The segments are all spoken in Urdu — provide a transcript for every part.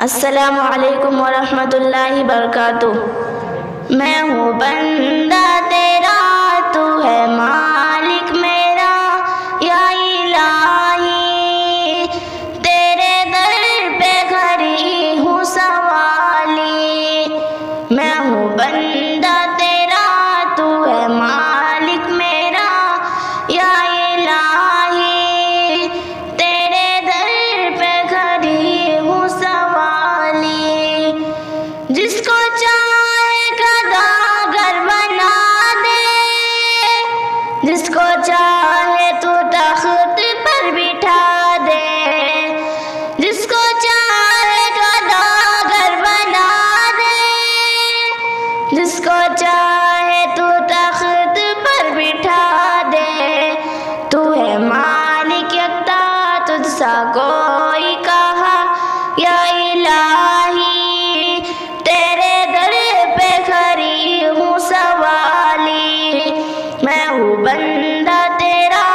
السلام علیکم ورحمۃ اللہ وبرکاتہ۔ میں ہوں بندہ تیرا، تو ہے مالک میرا، یا الہی تیرے در پہ کھڑی ہوں سوالی۔ میں ہوں بندہ تیرا، تو ہے مالک میرا، یا الہی تیرے در پہ کھڑی ہوں سوالی۔ جس کو چاہے گداگر بنا دے، جس کو چاہے تو تخت پر بٹھا دے، جس کو چاہے گداگر بنا دے، جس کو چاہے تو تخت پر بٹھا دے۔ تو ہے مالک یکتا، تجھ سا کوئی کہا، یا الہی تیرے در پہ کھڑی ہوں سوالی۔ میں ہوں بندہ تیرا،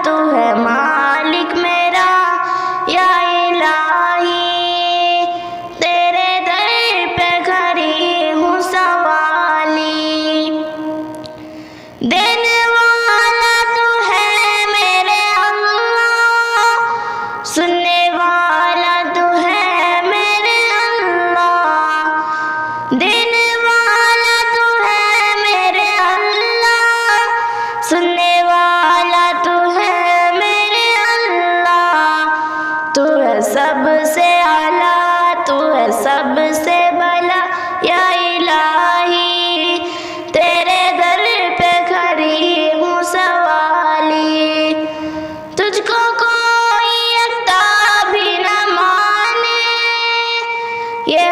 تو ہے مالک میرا، یا الہی تیرے در پہ کھڑی ہوں سوالی۔ دینے والا تو ہے میرے اللہ، سننے والا تو ہے میرے اللہ، دینے والا تو ہے میرے اللہ، سننے والا تو ہے میرے اللہ۔ تو ہے سب سے اعلیٰ، تو ہے سب سے بلا، یا الہی تیرے در پہ کھڑی ہوں سوالی۔ تجھ کو کوئی یکتا بھی نہ مانے، یہ